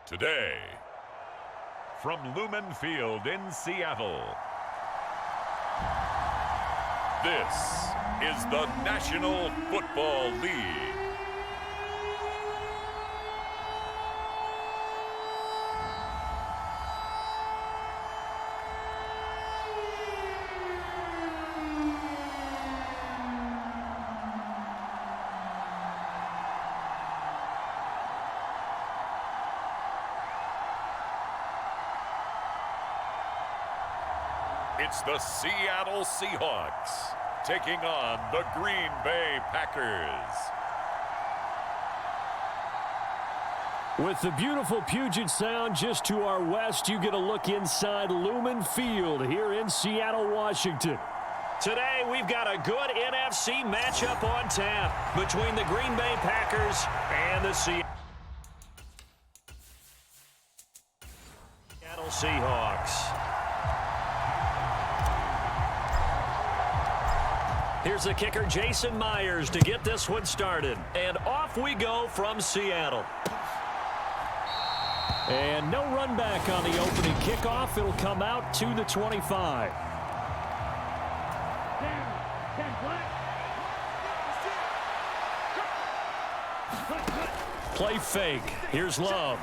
Today, from Lumen Field in Seattle, this is the National Football League. It's the Seattle Seahawks taking on the Green Bay Packers. With the beautiful Puget Sound just to our west, you get a look inside Lumen Field here in Seattle, Washington. Today, we've got a good NFC matchup on tap between the Green Bay Packers and the Seattle Seahawks. Here's the kicker, Jason Myers, to get this one started. And off we go from Seattle. And no run back on the opening kickoff. It'll come out to the 25. Play fake. Here's Love.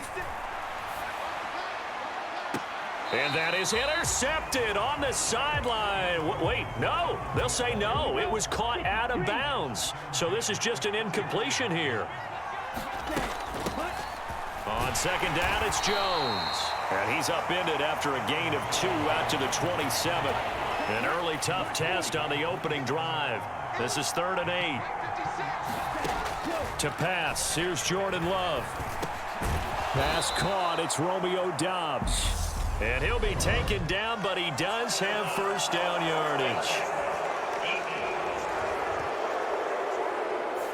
And that is intercepted on the sideline. Wait, no. They'll say no. It was caught out of bounds. So this is just an incompletion here. On second down, it's Jones. And he's upended after a gain of 2 out to the 27. An early tough test on the opening drive. This is 3rd and 8. To pass, here's Jordan Love. Pass caught, it's Romeo Doubs. And he'll be taken down, but he does have first down yardage.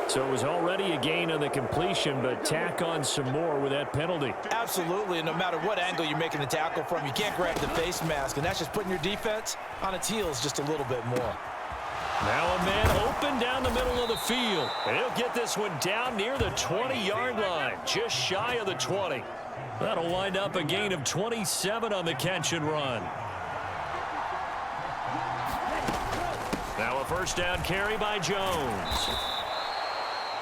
So it was already a gain on the completion, but tack on some more with that penalty. Absolutely, and no matter what angle you're making the tackle from, you can't grab the face mask, and that's just putting your defense on its heels just a little bit more. Now a man open down the middle of the field. And he'll get this one down near the 20-yard line, just shy of the 20. That'll wind up a gain of 27 on the catch and run. Now a first down carry by Jones.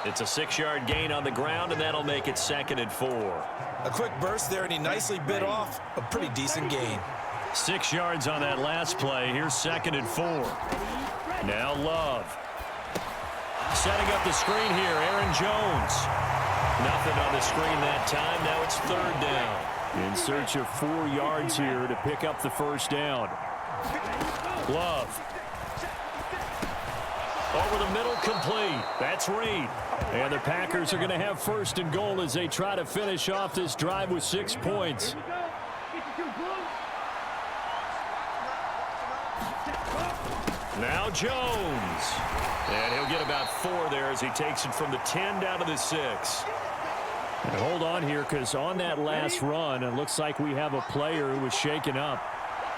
It's a 6-yard gain on the ground, and that'll make it 2nd and 4. A quick burst there, and he nicely bit off a pretty decent gain. 6 yards on that last play. Here's 2nd and 4. Now Love. Setting up the screen here, Aaron Jones. Nothing on the screen that time. Now it's 3rd down. In search of 4 yards here to pick up the first down. Love. Over the middle, complete. That's Reed. And the Packers are going to have 1st and goal as they try to finish off this drive with 6 points. Now Jones. And he'll get about 4 there as he takes it from the 10 down to the 6. And hold on here, because on that last run, it looks like we have a player who was shaken up.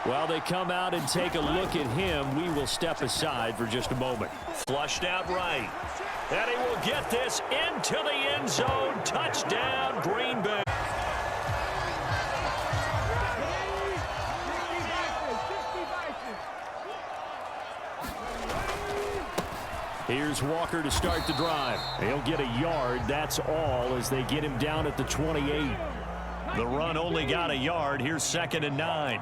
While they come out and take a look at him, we will step aside for just a moment. Flushed out right. And he will get this into the end zone. Touchdown, Green Bay. Here's Walker to start the drive. He'll get a yard, that's all, as they get him down at the 28. The run only got a yard. Here's 2nd and 9.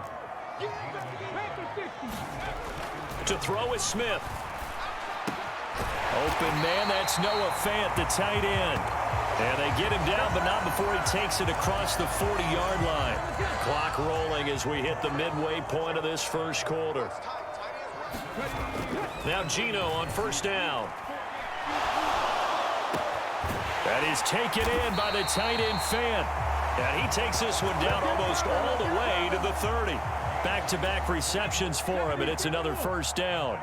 To throw is Smith. Open man, that's Noah Fant, the tight end. And they get him down, but not before he takes it across the 40-yard line. Clock rolling as we hit the midway point of this first quarter. Now Gino on first down. That is taken in by the tight end Fant. And he takes this one down almost all the way to the 30. Back-to-back receptions for him, and it's another first down.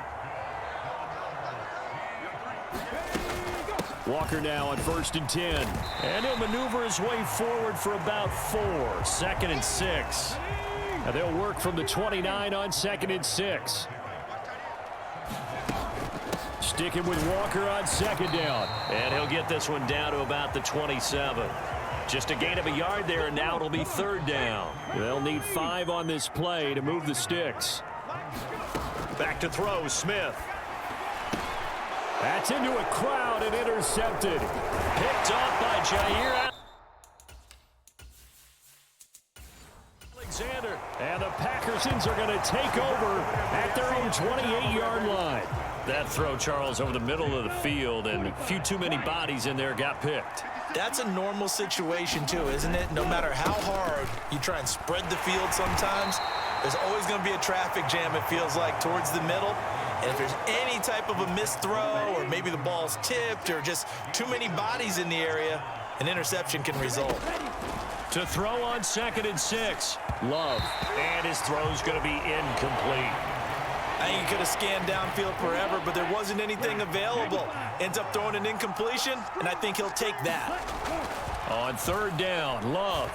Walker now on 1st and 10. And he'll maneuver his way forward for about 4. 2nd and 6. And they'll work from the 29 on 2nd and 6. Sticking with Walker on 2nd down. And he'll get this one down to about the 27. Just a gain of a yard there, and now it'll be third down. They'll need 5 on this play to move the sticks. Back to throw, Smith. That's into a crowd and intercepted. Picked off by Jair Alexander. And the Packersons are going to take over at their own 28-yard line. That throw, Charles, over the middle of the field, and a few too many bodies in there got picked. That's a normal situation, too, isn't it? No matter how hard you try and spread the field sometimes, there's always going to be a traffic jam, it feels like, towards the middle. And if there's any type of a missed throw, or maybe the ball's tipped, or just too many bodies in the area, an interception can result. To throw on 2nd and 6. Love. And his throw's going to be incomplete. I think he could have scanned downfield forever, but there wasn't anything available. Ends up throwing an incompletion, and I think he'll take that. On 3rd down, Love.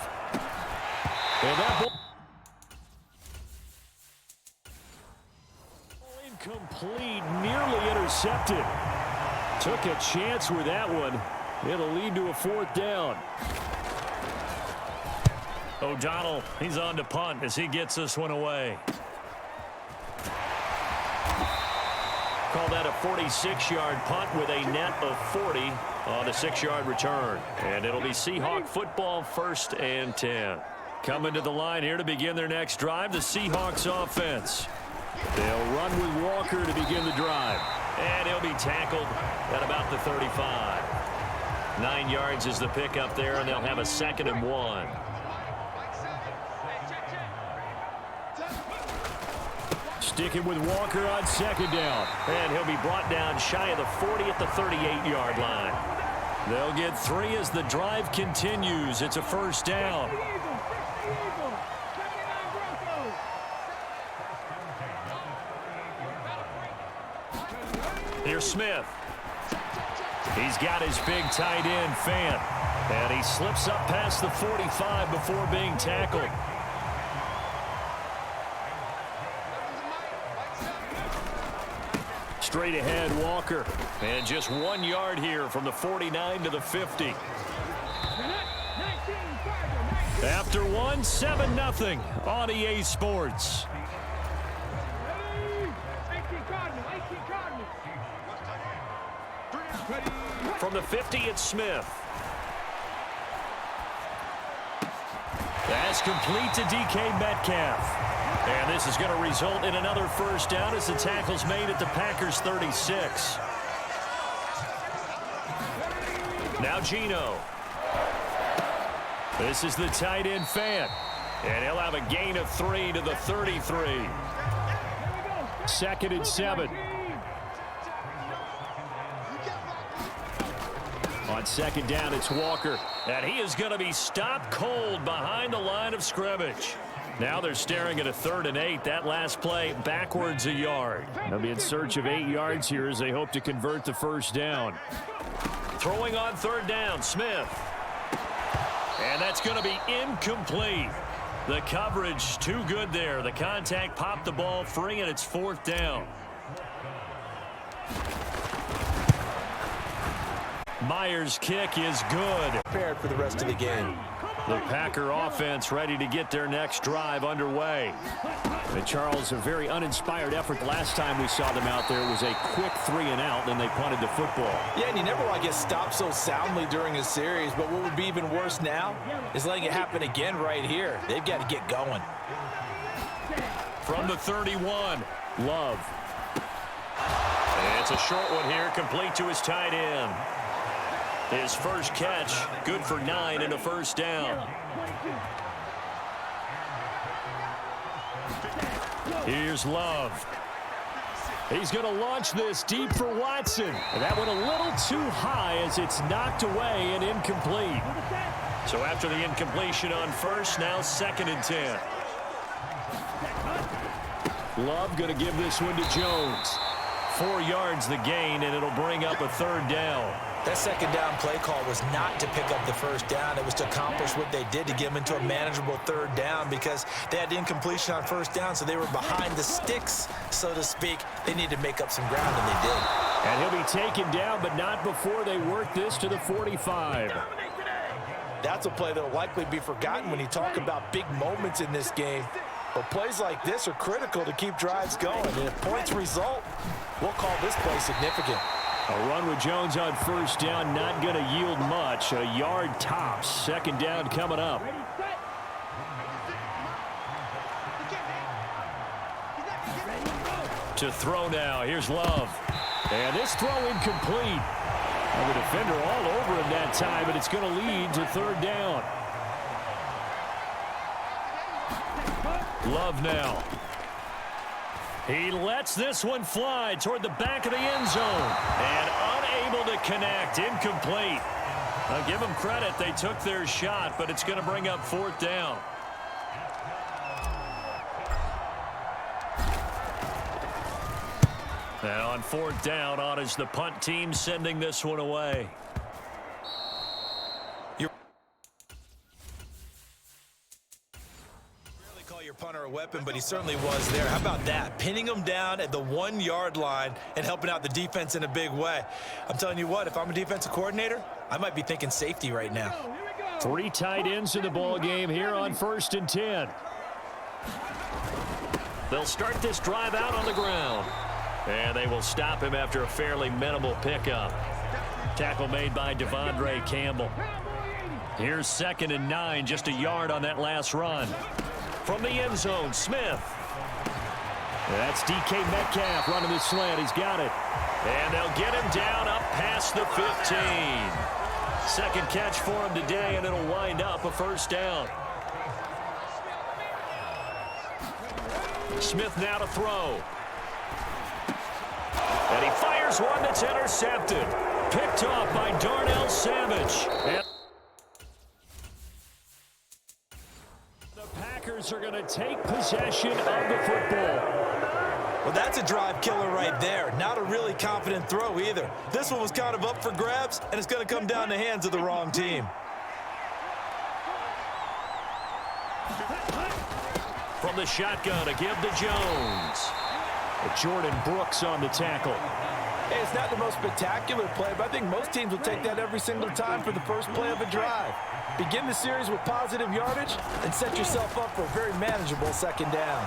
And that ball incomplete, nearly intercepted. Took a chance with that one. It'll lead to a 4th down. O'Donnell, he's on to punt as he gets this one away. Call that a 46-yard punt with a net of 40 on the 6-yard return. And it'll be Seahawk football, 1st and 10. Coming to the line here to begin their next drive, the Seahawks offense. They'll run with Walker to begin the drive. And he'll be tackled at about the 35. 9 yards is the pickup there, and they'll have a 2nd and 1. Sticking with Walker on 2nd down. And he'll be brought down shy of the 40 at the 38-yard line. They'll get 3 as the drive continues. It's a 1st down. Here's Smith. He's got his big tight end, Fant. And he slips up past the 45 before being tackled. Straight ahead, Walker. And just 1 yard here from the 49 to the 50. After 1, 7-0 on EA Sports. From the 50, it's Smith. That's complete to DK Metcalf. And this is going to result in another 1st down as the tackle's made at the Packers' 36. Now Geno. This is the tight end, Fant. And he'll have a gain of 3 to the 33. 2nd and 7. On 2nd down, it's Walker. And he is going to be stopped cold behind the line of scrimmage. Now they're staring at a 3rd and 8. That last play backwards a yard. They'll be in search of 8 yards here as they hope to convert the 1st down. Throwing on 3rd down, Smith. And that's going to be incomplete. The coverage too good there. The contact popped the ball free, and it's 4th down. Myers' kick is good. Prepared for the rest of the game. The Packer offense ready to get their next drive underway. And Charles, a very uninspired effort. The last time we saw them out there was a quick 3 and out, then they punted the football. Yeah, and you never want to get stopped so soundly during a series, but what would be even worse now is letting it happen again right here. They've got to get going. From the 31, Love. And it's a short one here, complete to his tight end. His first catch, good for 9 and a 1st down. Here's Love. He's going to launch this deep for Watson. That one a little too high as it's knocked away and incomplete. So after the incompletion on 1st, now 2nd and 10. Love going to give this one to Jones. 4 yards the gain, and it'll bring up a 3rd down. That 2nd down play call was not to pick up the 1st down. It was to accomplish what they did to get them into a manageable 3rd down because they had incompletion on 1st down, so they were behind the sticks, so to speak. They needed to make up some ground, and they did. And he'll be taken down, but not before they work this to the 45. That's a play that will likely be forgotten when you talk about big moments in this game. But plays like this are critical to keep drives going. And if points result, we'll call this play significant. A run with Jones on first down, not going to yield much. A yard tops. Second down coming up. To throw now. Here's Love. And this throw incomplete. And the defender all over him that time, but it's going to lead to third down. Love now. He lets this one fly toward the back of the end zone. And unable to connect. Incomplete. I'll give them credit. They took their shot, but it's going to bring up fourth down. Now on fourth down, on is the punt team sending this one away. Your punter a weapon, but he certainly was there. How about that? Pinning him down at the 1 yard line and helping out the defense in a big way. I'm telling you what, if I'm a defensive coordinator, I might be thinking safety right now. 3 tight ends in the ball game here on 1st and 10. They'll start this drive out on the ground. And they will stop him after a fairly minimal pickup. Tackle made by Devondre Campbell. Here's 2nd and 9, just a yard on that last run. From the end zone, Smith. That's DK Metcalf running the slant. He's got it. And they'll get him down up past the 15. Second catch for him today, and it'll wind up a first down. Smith now to throw. And he fires one that's intercepted. Picked off by Darnell Savage. And are going to take possession of the football. Well, that's a drive killer right there. Not a really confident throw either. This one was kind of up for grabs, and it's going to come down the hands of the wrong team. From the shotgun, a give to Jones. Jordan Brooks on the tackle. Hey, it's not the most spectacular play, but I think most teams will take that every single time for the first play of a drive. Begin the series with positive yardage and set yourself up for a very manageable second down.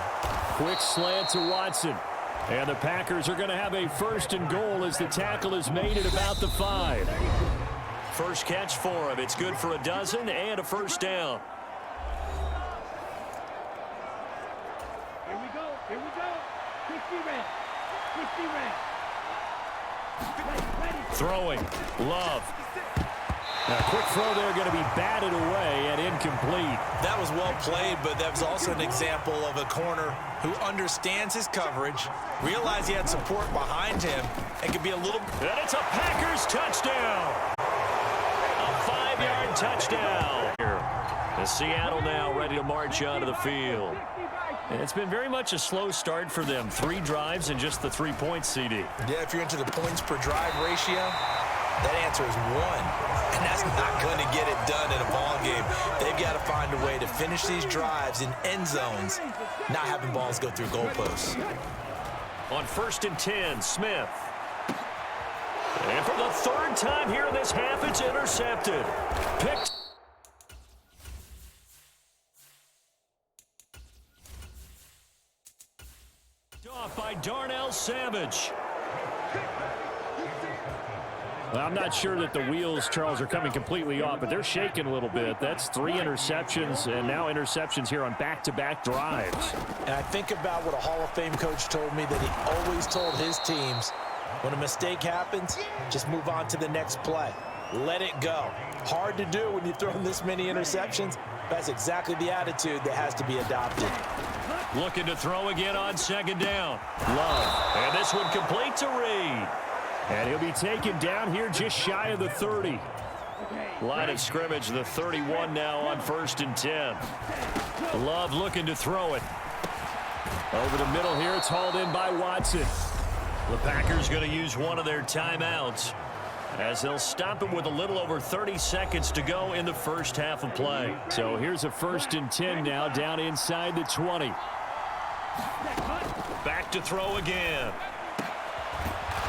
Quick slant to Watson. And the Packers are going to have a 1st and goal as the tackle is made at about the 5. First catch for him. It's good for a dozen and a first down. Here we go. Here we go. 50 red. 50 red. Throwing. Love. Now, quick throw there going to be batted away and incomplete. That was well played, but that was also an example of a corner who understands his coverage, realized he had support behind him, and could be a little... And it's a Packers touchdown. A 5-yard touchdown. As Seattle now ready to march onto the field. And it's been very much a slow start for them. 3 drives and just the 3 points, CD. Yeah, if you're into the points per drive ratio, that answer is 1. And that's not going to get it done in a ball game. They've got to find a way to finish these drives in end zones, not having balls go through goalposts. On 1st and 10, Smith. And for the 3rd time here in this half, it's intercepted. Picked. Off by Darnell Savage. Well, I'm not sure that the wheels, Charles, are coming completely off, but they're shaking a little bit. That's 3 interceptions, and now interceptions here on back-to-back drives. And I think about what a Hall of Fame coach told me, that he always told his teams, when a mistake happens, just move on to the next play. Let it go. Hard to do when you throw this many interceptions. That's exactly the attitude that has to be adopted. Looking to throw again on 2nd down. Love. And this one complete to Reed. And he'll be taken down here just shy of the 30. Line of scrimmage, the 31 now on 1st and 10. Love looking to throw it. Over the middle here, it's hauled in by Watson. The Packers going to use one of their timeouts as they'll stop him with a little over 30 seconds to go in the first half of play. So here's a 1st and 10 now down inside the 20. Back to throw again.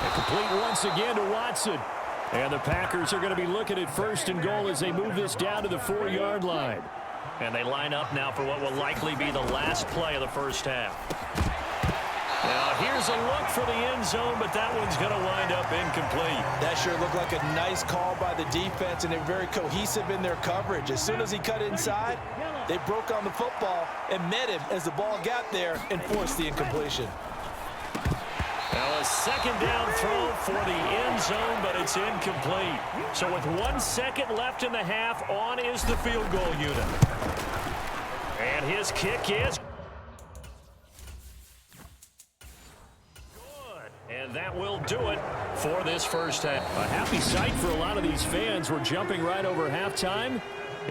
And complete once again to Watson. And the Packers are going to be looking at 1st and goal as they move this down to the 4-yard line. And they line up now for what will likely be the last play of the first half. Now here's a look for the end zone, but that one's going to wind up incomplete. That sure looked like a nice call by the defense, and they're very cohesive in their coverage. As soon as he cut inside, they broke on the football and met him as the ball got there and forced the incompletion. Now a 2nd down throw for the end zone, but it's incomplete. So with 1 second left in the half, on is the field goal unit. And his kick is good. And that will do it for this first half. A happy sight for a lot of these fans. We're jumping right over halftime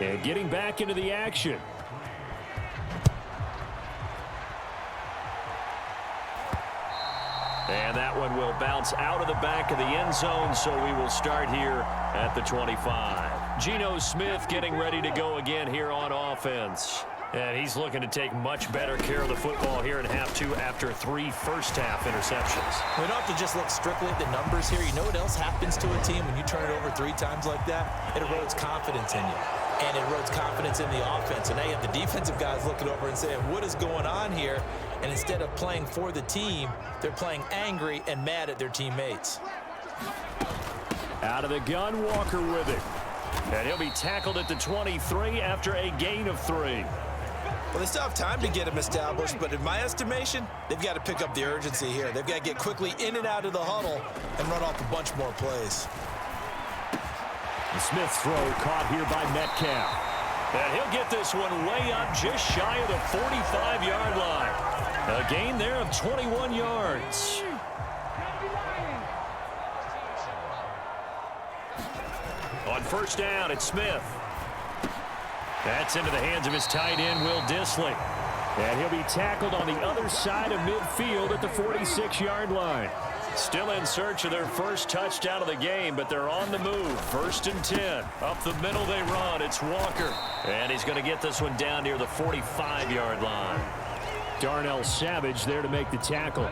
and getting back into the action. And that one will bounce out of the back of the end zone, so we will start here at the 25. Geno Smith getting ready to go again here on offense. And he's looking to take much better care of the football here in half 2 after 3 first-half interceptions. We don't have to just look strictly at the numbers here. You know what else happens to a team when you turn it over 3 times like that? It erodes confidence in you. And it erodes confidence in the offense. And now you have the defensive guys looking over and saying, what is going on here? And instead of playing for the team, they're playing angry and mad at their teammates. Out of the gun, Walker with it. And he'll be tackled at the 23 after a gain of 3. Well, they still have time to get him established, but in my estimation, they've got to pick up the urgency here. They've got to get quickly in and out of the huddle and run off a bunch more plays. The Smith throw caught here by Metcalf. And he'll get this one way up just shy of the 45-yard line. A gain there of 21 yards. On 1st down, it's Smith. That's into the hands of his tight end, Will Dissly. And he'll be tackled on the other side of midfield at the 46-yard line. Still in search of their first touchdown of the game, but they're on the move. 1st and 10. Up the middle they run. It's Walker. And he's going to get this one down near the 45-yard line. Darnell Savage there to make the tackle.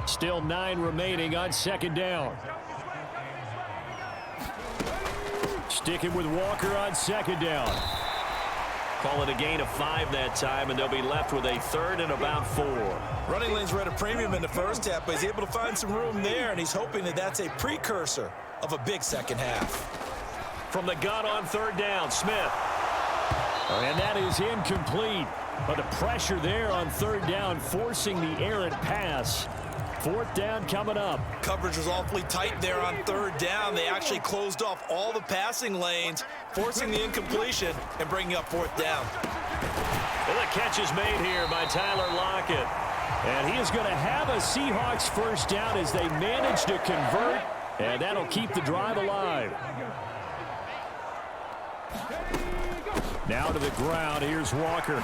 Still 9 remaining on 2nd down. Sticking with Walker on 2nd down. Call it a gain of 5 that time, and they'll be left with a 3rd and about 4. Running lanes were at a premium in the first half, but he's able to find some room there, and he's hoping that that's a precursor of a big second half. From the gun on 3rd down, Smith. And that is incomplete. But the pressure there on 3rd down, forcing the errant pass. 4th down coming up. Coverage was awfully tight there on 3rd down. They actually closed off all the passing lanes, forcing the incompletion and bringing up 4th down. Well, the catch is made here by Tyler Lockett. And he is going to have a Seahawks 1st down as they manage to convert. And that'll keep the drive alive. Now to the ground. Here's Walker.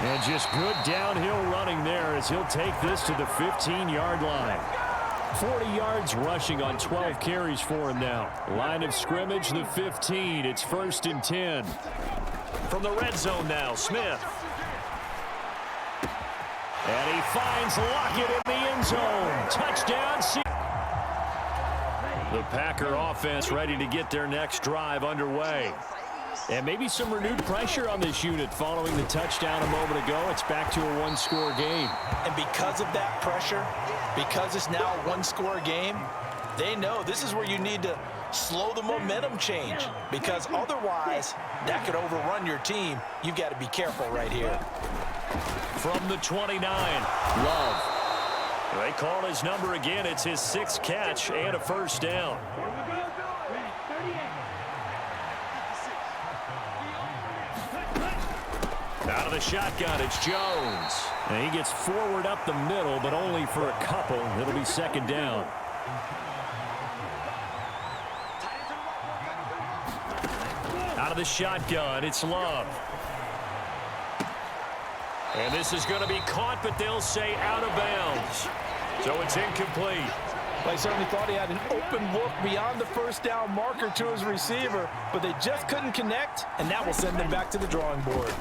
And just good downhill running there as he'll take this to the 15-yard line. 40 yards rushing on 12 carries for him now. Line of scrimmage, the 15. It's 1st and 10. From the red zone now, Smith. And he finds Lockett in the end zone. Touchdown. The Packer offense ready to get their next drive underway. And maybe some renewed pressure on this unit following the touchdown a moment ago. It's back to a 1-score game. And because of that pressure, because it's now a 1-score game, they know this is where you need to slow the momentum change, because otherwise that could overrun your team. You've got to be careful right here. From the 29, Love. They call his number again. It's his 6th catch and a 1st down. Out of the shotgun, it's Jones. And he gets forward up the middle, but only for a couple. It'll be 2nd down. Out of the shotgun, it's Love. And this is going to be caught, but they'll say out of bounds. So it's incomplete. I certainly thought he had an open look beyond the 1st down marker to his receiver, but they just couldn't connect, and that will send them back to the drawing board.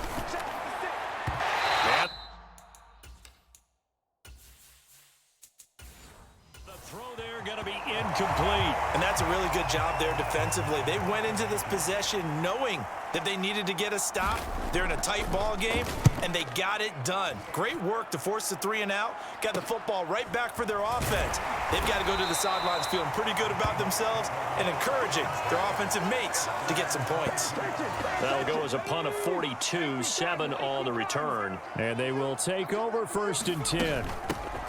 The throw there going to be incomplete. And that's a really good job there defensively. They went into this possession knowing that they needed to get a stop. They're in a tight ball game, and they got it done. Great work to force the 3 and out. Got the football right back for their offense. They've got to go to the sidelines feeling pretty good about themselves and encouraging their offensive mates to get some points. That'll go as a punt of 42, 7 on the return. And they will take over 1st and 10.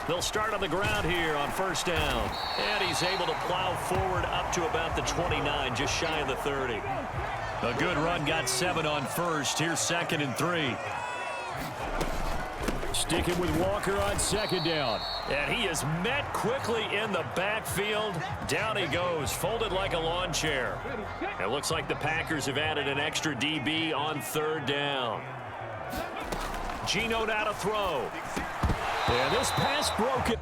They'll start on the ground here on 1st down. And he's able to plow forward up to about the 29, just shy of the 30. A good run, got 7 on 1st. Here's 2nd and 3. Sticking with Walker on 2nd down. And he is met quickly in the backfield. Down he goes, folded like a lawn chair. It looks like the Packers have added an extra DB on 3rd down. Geno now to throw. And this pass broken.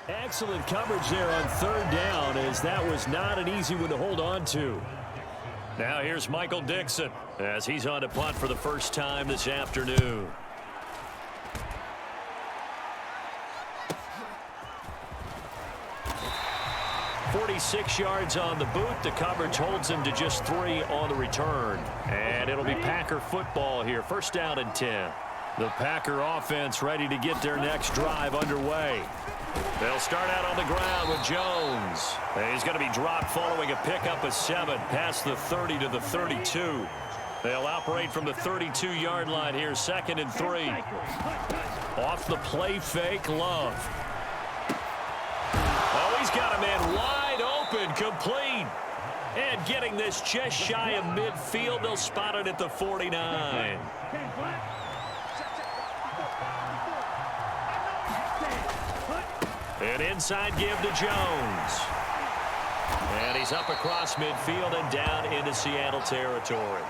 Excellent coverage there on 3rd down, as that was not an easy one to hold on to. Now here's Michael Dixon as he's on to punt for the first time this afternoon. "46 yards on the boot. The coverage holds him to just 3 on the return. And it'll be Packer football here. 1st down and 10. The Packer offense ready to get their next drive underway. They'll start out on the ground with Jones. And he's going to be dropped following a pickup of 7 past the 30 to the 32. They'll operate from the 32-yard line here, 2nd and 3. Off the play fake, Love. Oh, he's got a man wide open, complete. And getting this just shy of midfield, they'll spot it at the 49. An inside give to Jones. And he's up across midfield and down into Seattle territory.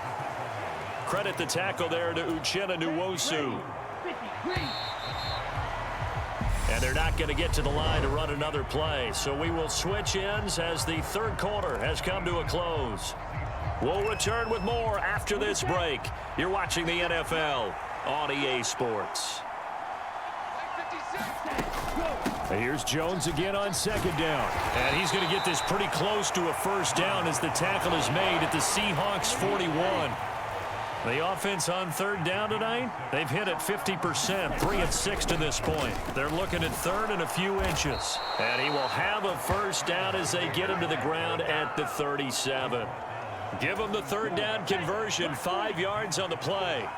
Credit the tackle there to Uchenna Nwosu. And they're not going to get to the line to run another play. So we will switch ends as the 3rd quarter has come to a close. We'll return with more after this break. You're watching the NFL on EA Sports. Here's Jones again on 2nd down. And he's going to get this pretty close to a 1st down as the tackle is made at the Seahawks 41. The offense on 3rd down tonight, they've hit it 50%, 3 and 6 to this point. They're looking at 3rd and a few inches. And he will have a 1st down as they get him to the ground at the 37. Give him the 3rd down conversion, 5 yards on the play.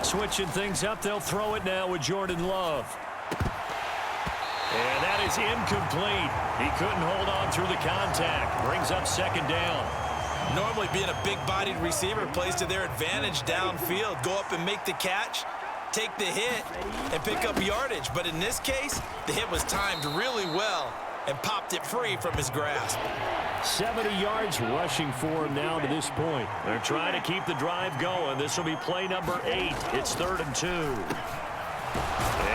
Switching things up, they'll throw it now with Jordan Love. And that is incomplete. He couldn't hold on through the contact. Brings up 2nd down. Normally being a big-bodied receiver plays to their advantage downfield. Go up and make the catch, take the hit, and pick up yardage. But in this case, the hit was timed really well and popped it free from his grasp. 70 yards rushing for him now to this point. They're trying to keep the drive going. This will be play number 8. It's 3rd and 2.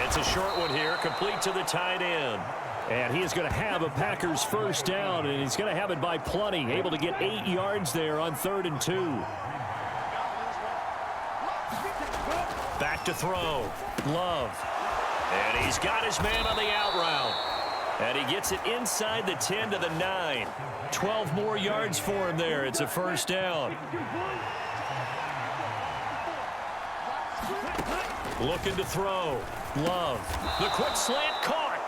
It's a short one here, complete to the tight end. And he is going to have a Packers 1st down, and he's going to have it by plenty. Able to get 8 yards there on 3rd and 2. Back to throw. Love. And he's got his man on the out route. And he gets it inside the 10 to the 9. 12 more yards for him there. It's a 1st down. Looking to throw. Love. The quick slant caught.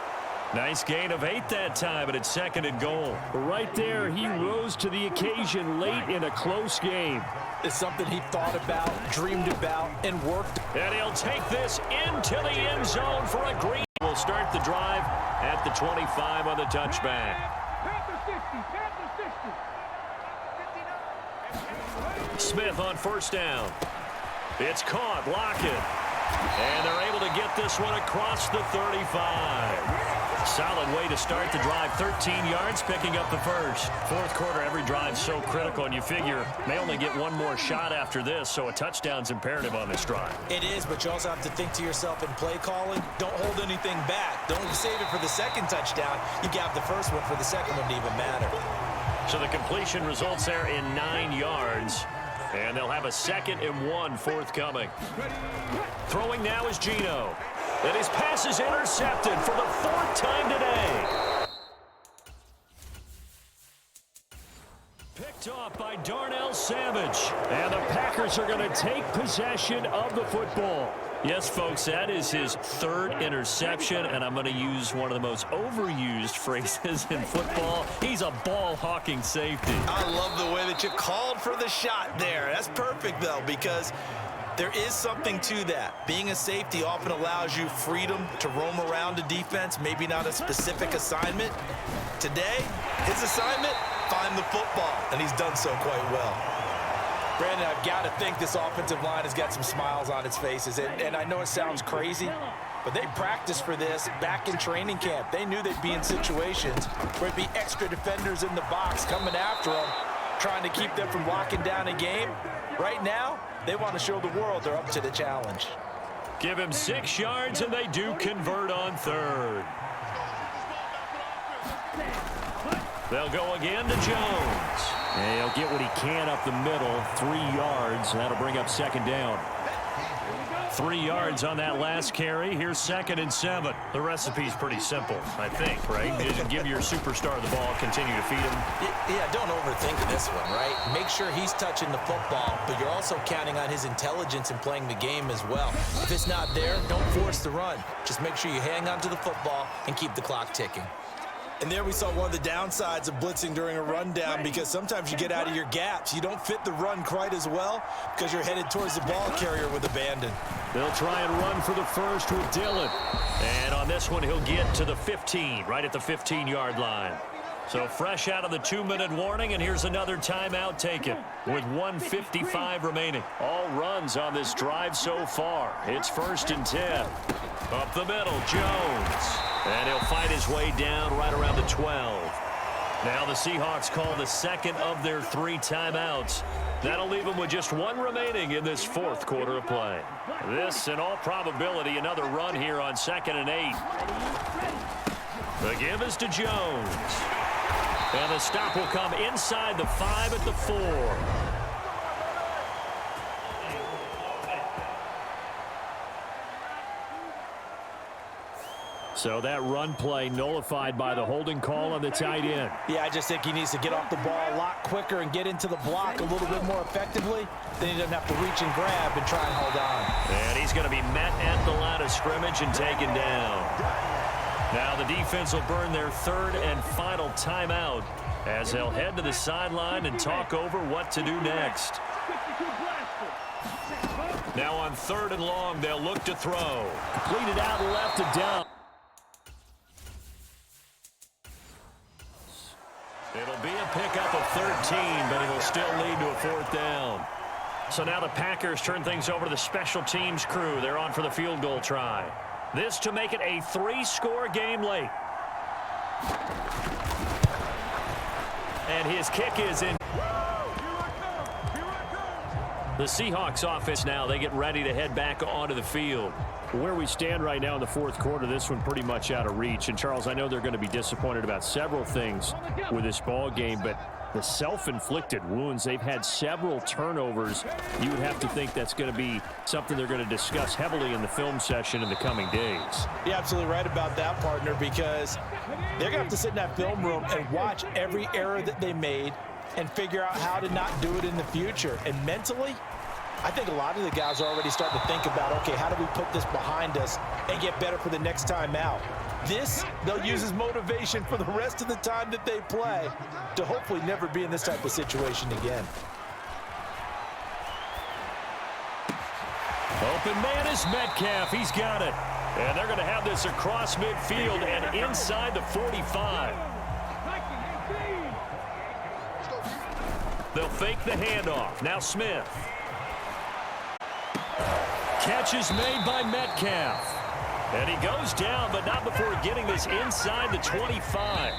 Nice gain of 8 that time, and it's 2nd and goal. Right there, he rose to the occasion late in a close game. It's something he thought about, dreamed about, and worked. And he'll take this into the end zone for a green. We'll start the drive at the 25 on the touchback. Smith on 1st down. It's caught. Lockett. And they're able to get this one across the 35. Solid way to start the drive. 13 yards, picking up the 1st. 4th quarter, every drive's so critical, and you figure may only get one more shot after this, so a touchdown's imperative on this drive. It is, but you also have to think to yourself in play calling, don't hold anything back. Don't save it for the 2nd touchdown. You got the 1st one for the 2nd one to even matter. So the completion results there in 9 yards. And they'll have a 2nd and 1 forthcoming. Throwing now is Geno. And his pass is intercepted for the 4th time today. Picked off by Darnell Savage. And the Packers are going to take possession of the football. Yes, folks, that is his 3rd interception, and I'm going to use one of the most overused phrases in football. He's a ball-hawking safety. I love the way that you called for the shot there. That's perfect, though, because there is something to that. Being a safety often allows you freedom to roam around a defense, maybe not a specific assignment. Today, his assignment, find the football, and he's done so quite well. Brandon, I've got to think this offensive line has got some smiles on its faces. And I know it sounds crazy, but they practiced for this back in training camp. They knew they'd be in situations where it'd be extra defenders in the box coming after them, trying to keep them from locking down a game. Right now, they want to show the world they're up to the challenge. Give him 6 yards, and they do convert on 3rd. They'll go again to Jones. And he'll get what he can up the middle, 3 yards. That'll bring up 2nd down. 3 yards on that last carry. Here's 2nd and 7. The recipe's pretty simple, I think, right? You just give your superstar the ball, continue to feed him. Yeah, don't overthink this one, right? Make sure he's touching the football, but you're also counting on his intelligence in playing the game as well. If it's not there, don't force the run. Just make sure you hang on to the football and keep the clock ticking. And there we saw one of the downsides of blitzing during a rundown, because sometimes you get out of your gaps. You don't fit the run quite as well because you're headed towards the ball carrier with abandon. They'll try and run for the first with Dillon. And on this one, he'll get to the 15, right at the 15-yard line. So fresh out of the 2-minute warning, and here's another timeout taken with 1:55 remaining. All runs on this drive so far. It's 1st and 10. Up the middle, Jones. And he'll fight his way down right around the 12. Now the Seahawks call the 2nd of their 3 timeouts. That'll leave them with just 1 remaining in this 4th quarter of play. This, in all probability, another run here on 2nd and 8. The give is to Jones. And the stop will come inside the 5 at the 4. So that run play nullified by the holding call on the tight end. Yeah, I just think he needs to get off the ball a lot quicker and get into the block a little bit more effectively. Then he doesn't have to reach and grab and try and hold on. And he's going to be met at the line of scrimmage and taken down. Now the defense will burn their 3rd and final timeout as they'll head to the sideline and talk over what to do next. Now on 3rd and long, they'll look to throw. Completed out left to down. It'll be a pickup of 13, but it'll still lead to a 4th down. So now the Packers turn things over to the special teams crew. They're on for the field goal try. This to make it a 3-score game late. And his kick is in. The Seahawks offense now, they get ready to head back onto the field. Where we stand right now in the 4th quarter, this one pretty much out of reach. And, Charles, I know they're going to be disappointed about several things with this ball game, but the self-inflicted wounds, they've had several turnovers. You would have to think that's going to be something they're going to discuss heavily in the film session in the coming days. You're absolutely right about that, partner, because they're going to have to sit in that film room and watch every error that they made and figure out how to not do it in the future. And mentally, I think a lot of the guys are already starting to think about, okay, how do we put this behind us and get better for the next time out? This, they'll use as motivation for the rest of the time that they play to hopefully never be in this type of situation again. Open man is Metcalf. He's got it. And they're going to have this across midfield and inside the 45. They'll fake the handoff. Now Smith. Catch is made by Metcalf. And he goes down, but not before getting this inside the 25.